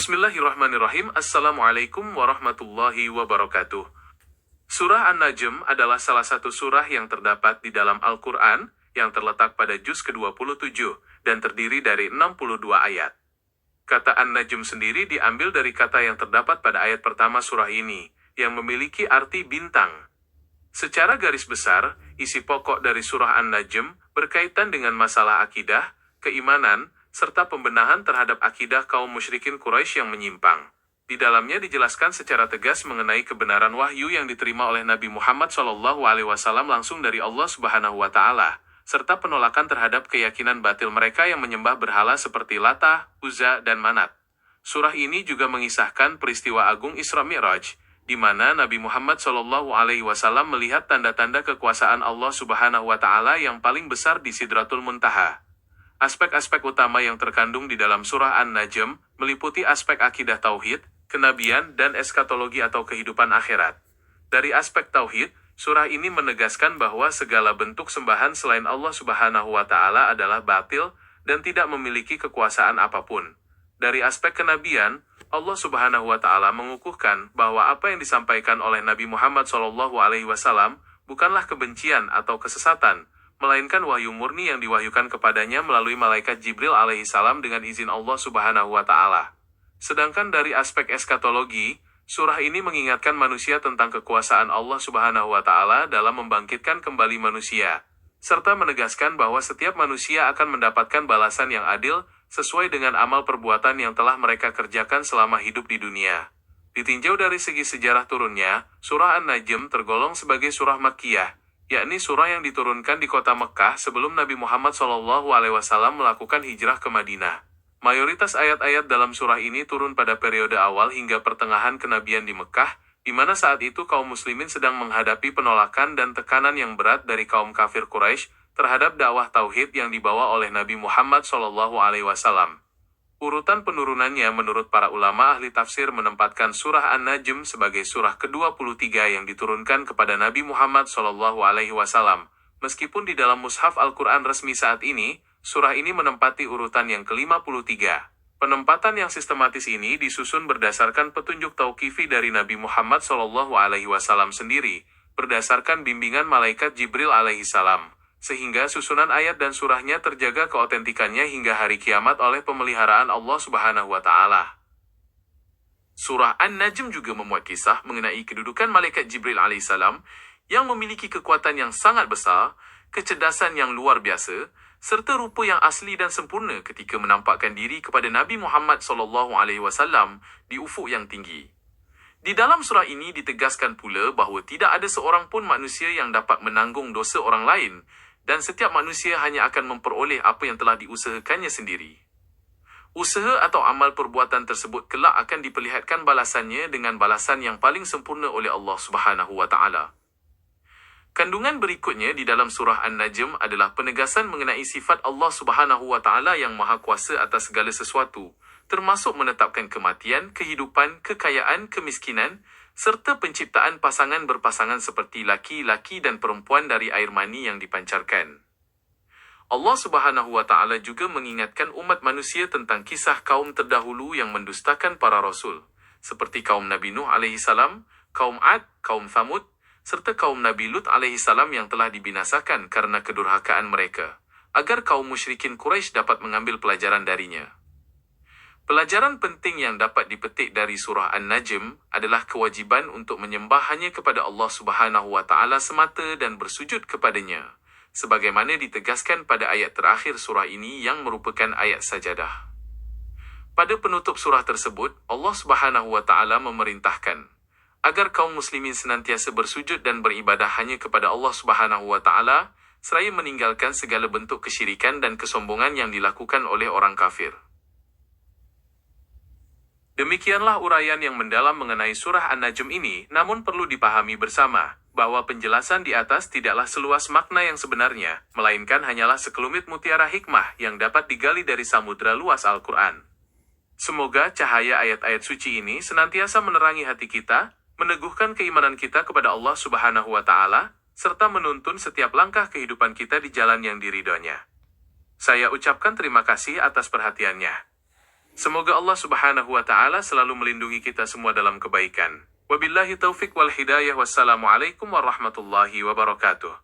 Bismillahirrahmanirrahim. Assalamualaikum warahmatullahi wabarakatuh. Surah An-Najm adalah salah satu surah yang terdapat di dalam Al-Quran, yang terletak pada juz ke-27, dan terdiri dari 62 ayat. Kata An-Najm sendiri diambil dari kata yang terdapat pada ayat pertama surah ini, yang memiliki arti bintang. Secara garis besar, isi pokok dari surah An-Najm berkaitan dengan masalah akidah, keimanan, serta pembenahan terhadap akidah kaum musyrikin Quraisy yang menyimpang. Di dalamnya dijelaskan secara tegas mengenai kebenaran wahyu yang diterima oleh Nabi Muhammad SAW langsung dari Allah Subhanahu wa Ta'ala, serta penolakan terhadap keyakinan batil mereka yang menyembah berhala seperti Lata, Uzza, dan Manat. Surah ini juga mengisahkan peristiwa agung Isra Mi'raj, di mana Nabi Muhammad SAW melihat tanda-tanda kekuasaan Allah Subhanahu wa Ta'ala yang paling besar di Sidratul Muntaha. Aspek-aspek utama yang terkandung di dalam surah An-Najm meliputi aspek akidah tauhid, kenabian, dan eskatologi atau kehidupan akhirat. Dari aspek tauhid, surah ini menegaskan bahwa segala bentuk sembahan selain Allah Subhanahu wa Ta'ala adalah batil dan tidak memiliki kekuasaan apapun. Dari aspek kenabian, Allah Subhanahu wa Ta'ala mengukuhkan bahwa apa yang disampaikan oleh Nabi Muhammad SAW bukanlah kebencian atau kesesatan, melainkan wahyu murni yang diwahyukan kepadanya melalui malaikat Jibril alaihissalam dengan izin Allah Subhanahu wa Ta'ala. Sedangkan dari aspek eskatologi, surah ini mengingatkan manusia tentang kekuasaan Allah Subhanahu wa Ta'ala dalam membangkitkan kembali manusia, serta menegaskan bahwa setiap manusia akan mendapatkan balasan yang adil sesuai dengan amal perbuatan yang telah mereka kerjakan selama hidup di dunia. Ditinjau dari segi sejarah turunnya, surah An-Najm tergolong sebagai surah Makkiyah, yakni surah yang diturunkan di kota Mekkah sebelum Nabi Muhammad SAW melakukan hijrah ke Madinah. Mayoritas ayat-ayat dalam surah ini turun pada periode awal hingga pertengahan kenabian di Mekkah, di mana saat itu kaum muslimin sedang menghadapi penolakan dan tekanan yang berat dari kaum kafir Quraisy terhadap dakwah tauhid yang dibawa oleh Nabi Muhammad SAW. Urutan penurunannya menurut para ulama ahli tafsir menempatkan surah An-Najm sebagai surah ke-23 yang diturunkan kepada Nabi Muhammad SAW. Meskipun di dalam mushaf Al-Quran resmi saat ini, surah ini menempati urutan yang ke-53. Penempatan yang sistematis ini disusun berdasarkan petunjuk tauqifi dari Nabi Muhammad SAW sendiri, berdasarkan bimbingan malaikat Jibril alaihissalam, sehingga susunan ayat dan surahnya terjaga keotentikannya hingga hari kiamat oleh pemeliharaan Allah Subhanahu wa Ta'ala. Surah An-Najm juga memuat kisah mengenai kedudukan malaikat Jibril alaihissalam yang memiliki kekuatan yang sangat besar, kecerdasan yang luar biasa, serta rupa yang asli dan sempurna ketika menampakkan diri kepada Nabi Muhammad SAW di ufuk yang tinggi. Di dalam surah ini ditegaskan pula bahawa tidak ada seorang pun manusia yang dapat menanggung dosa orang lain, dan setiap manusia hanya akan memperoleh apa yang telah diusahakannya sendiri. Usaha atau amal perbuatan tersebut kelak akan diperlihatkan balasannya dengan balasan yang paling sempurna oleh Allah Subhanahu wa Ta'ala. Kandungan berikutnya di dalam surah An-Najm adalah penegasan mengenai sifat Allah Subhanahu wa Ta'ala yang maha kuasa atas segala sesuatu, termasuk menetapkan kematian, kehidupan, kekayaan, kemiskinan, serta penciptaan pasangan berpasangan seperti laki-laki dan perempuan dari air mani yang dipancarkan. Allah Subhanahu wa Ta'ala juga mengingatkan umat manusia tentang kisah kaum terdahulu yang mendustakan para rasul, seperti kaum Nabi Nuh alaihissalam, kaum Ad, kaum Thamud, serta kaum Nabi Lut alaihissalam yang telah dibinasakan karena kedurhakaan mereka, agar kaum musyrikin Quraisy dapat mengambil pelajaran darinya. Pelajaran penting yang dapat dipetik dari surah An-Najm adalah kewajiban untuk menyembah hanya kepada Allah Subhanahu wa Ta'ala semata dan bersujud kepadanya, sebagaimana ditegaskan pada ayat terakhir surah ini yang merupakan ayat sajadah. Pada penutup surah tersebut, Allah Subhanahu wa Ta'ala memerintahkan agar kaum muslimin senantiasa bersujud dan beribadah hanya kepada Allah Subhanahu wa Ta'ala, seraya meninggalkan segala bentuk kesyirikan dan kesombongan yang dilakukan oleh orang kafir. Demikianlah uraian yang mendalam mengenai surah An-Najm ini, namun perlu dipahami bersama, bahwa penjelasan di atas tidaklah seluas makna yang sebenarnya, melainkan hanyalah sekelumit mutiara hikmah yang dapat digali dari samudra luas Al-Quran. Semoga cahaya ayat-ayat suci ini senantiasa menerangi hati kita, meneguhkan keimanan kita kepada Allah Subhanahu wa Ta'ala, serta menuntun setiap langkah kehidupan kita di jalan yang diridhonya. Saya ucapkan terima kasih atas perhatiannya. Semoga Allah Subhanahu wa Ta'ala selalu melindungi kita semua dalam kebaikan. Wabillahi taufik wal hidayah. Wassalamualaikum warahmatullahi wabarakatuh.